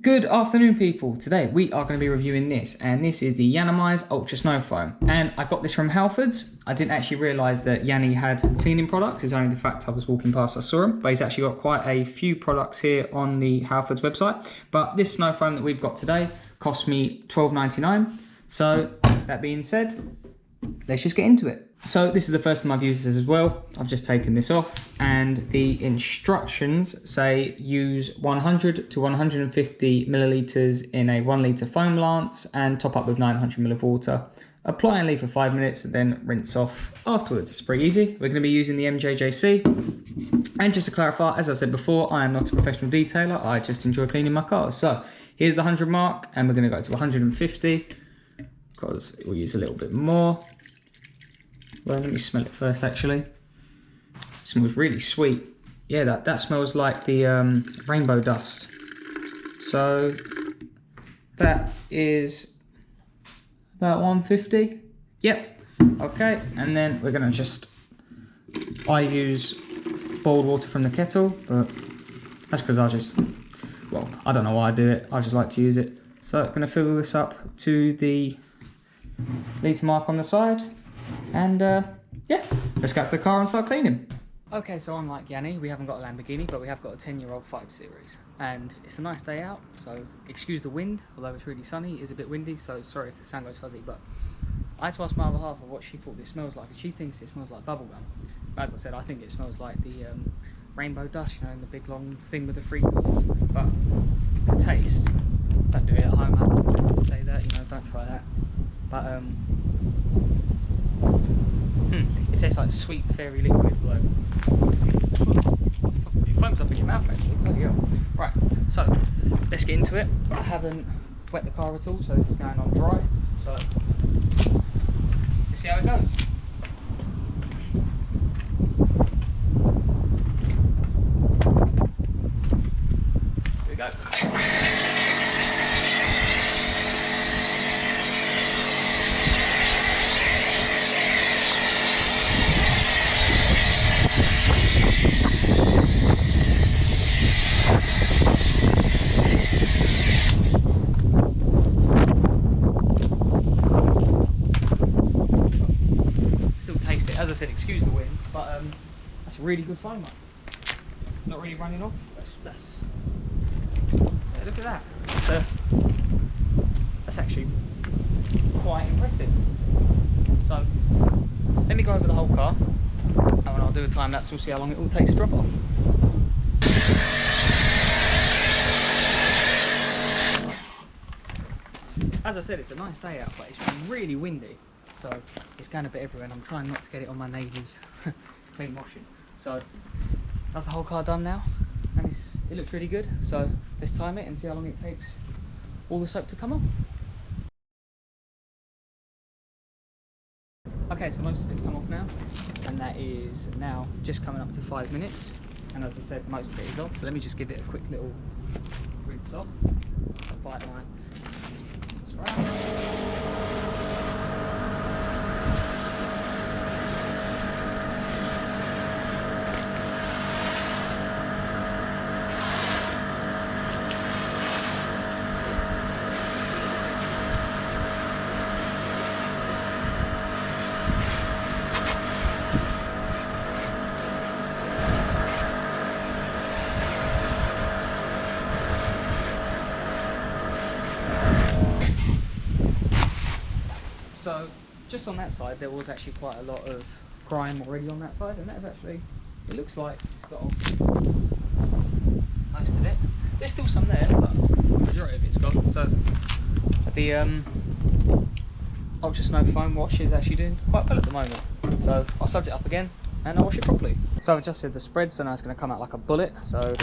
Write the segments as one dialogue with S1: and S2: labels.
S1: Good afternoon, people. Today we are going to be reviewing this, and this is the Yiannimize Ultra Snow Foam. And I got this from Halfords. I didn't actually realise that Yanni had cleaning products. It's only the fact I was walking past I saw him. But he's actually got quite a few products here on the Halfords website. But this snow foam that we've got today cost me $12.99. So that being said, let's just get into it. So this is the first time I've used this as well. I've just taken this off, and the instructions say use 100 to 150 millilitres in a 1 litre foam lance and top up with 900 ml of water. Apply and leave for 5 minutes and then rinse off afterwards. It's pretty easy. We're going to be using the MJJC. And just to clarify, as I've said before, I am not a professional detailer. I just enjoy cleaning my cars. So here's the 100 mark, and we're going to go to 150 because it will use a little bit more. Well, let me smell it first, actually. It smells really sweet. Yeah, that smells like the rainbow dust. So that is about 150. Yep. Okay, and then we're gonna I use boiled water from the kettle, but that's because I don't know why I do it. I just like to use it. So I'm gonna fill this up to the litre mark on the side. And yeah, let's get to the car and start cleaning. Okay, so unlike Yanni, we haven't got a Lamborghini, but we have got a 10-year-old 5 Series. And it's a nice day out, so excuse the wind, although it's really sunny. It is a bit windy, so sorry if the sound goes fuzzy, but I had to ask my other half of what she thought this smells like, and she thinks it smells like bubblegum. But as I said, I think it smells like the rainbow dust, you know, in the big long thing with the 3 colours. But the taste, don't do it at home, I have to say that, you know, don't try that. But it tastes like sweet fairy liquid, though. It foams up in your mouth, actually. Bloody hell. Right, so let's get into it. I haven't wet the car at all, so this is going on dry. So let's see how it goes. Here we go. As I said, excuse the wind, but that's a really good foam. Not really running off. Yeah, look at that. That's actually quite impressive. So let me go over the whole car, and when I'll do a time lapse, we'll see how long it all takes to drop off. As I said, it's a nice day out, but it's really windy. So it's going a bit everywhere, and I'm trying not to get it on my neighbour's clean washing. So that's the whole car done now, and it looks really good. So let's time it and see how long it takes all the soap to come off. Okay, so most of it's come off now, and that is now just coming up to 5 minutes. And as I said, most of it is off. So let me just give it a quick little rinse off. That's right. So just on that side, there was actually quite a lot of grime already on that side, and that's actually, it looks like it's got off most of it. There's still some there, but the majority of it's gone. So the Ultra Snow Foam wash is actually doing quite well at the moment. So I'll suds it up again and I'll wash it properly. So I've adjusted the spread, so now it's going to come out like a bullet. So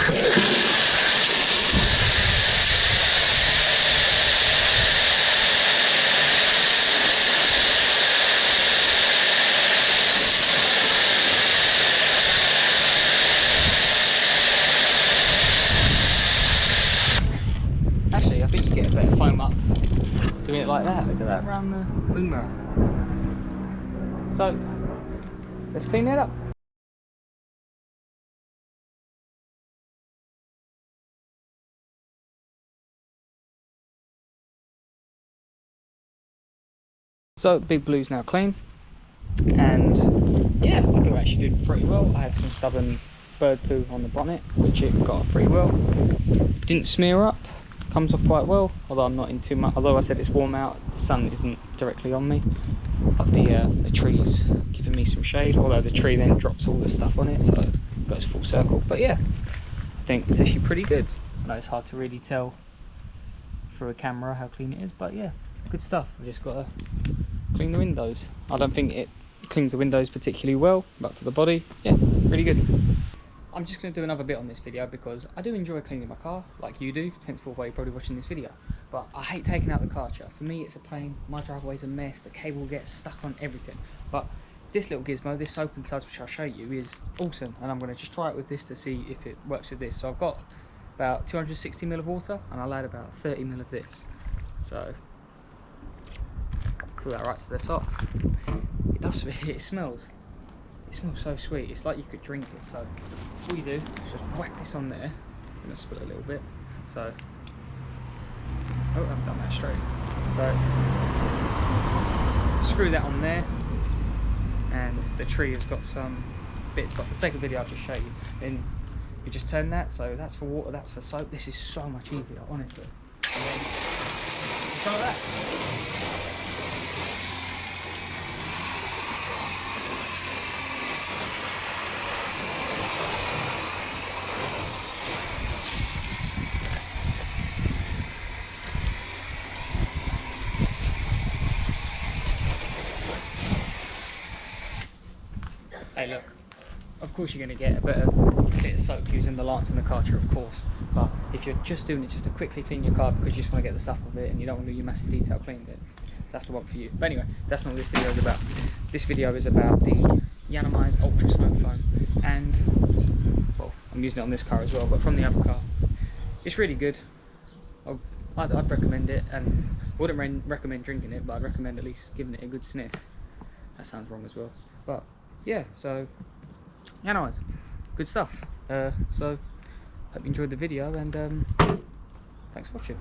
S1: actually, I think you get a better foam up doing it like that. Look at that around the boomer. So let's clean it up. So Big Blue's now clean, and yeah, I think it actually did pretty well. I had some stubborn bird poo on the bonnet, which it got off pretty well. Didn't smear up, comes off quite well, although I'm not in too much. Although I said it's warm out, the sun isn't directly on me, but the tree's giving me some shade, although the tree then drops all the stuff on it, so it goes full circle. But yeah, I think it's actually pretty good. I know it's hard to really tell through a camera how clean it is, but yeah, good stuff. I just got to clean the windows. I don't think it cleans the windows particularly well, but for the body, yeah, really good. I'm just going to do another bit on this video because I do enjoy cleaning my car, like you do, hence why you're probably watching this video. But I hate taking out the car chair. For me, it's a pain. My driveway's a mess. The cable gets stuck on everything. But this little gizmo, this soap and suds, which I'll show you, is awesome. And I'm going to just try it with this to see if it works with this. So I've got about 260 ml of water, and I'll add about 30 ml of this. So pull that right to the top. It does. It smells so sweet. It's like you could drink it. So all you do is just whack this on there. I'm gonna spill it a little bit. So oh, I haven't done that straight. So screw that on there, and the tree has got some bits. But for the sake of the video, I'll just show you. Then you just turn that. So that's for water. That's for soap. This is so much easier, honestly. And then some of that. Hey look, of course you're going to get a bit of soap using the lance and the Karcher, of course, but if you're just doing it just to quickly clean your car because you just want to get the stuff off it and you don't want to do your massive detail clean bit, that's the one for you. But anyway, that's not what this video is about. This video is about the Yiannimize Ultra Snow Foam, and well, I'm using it on this car as well, but from the other car, it's really good. I'd recommend it, and I wouldn't recommend drinking it, but I'd recommend at least giving it a good sniff. That sounds wrong as well, but yeah, so Yiannimize, good stuff. So hope you enjoyed the video, and thanks for watching.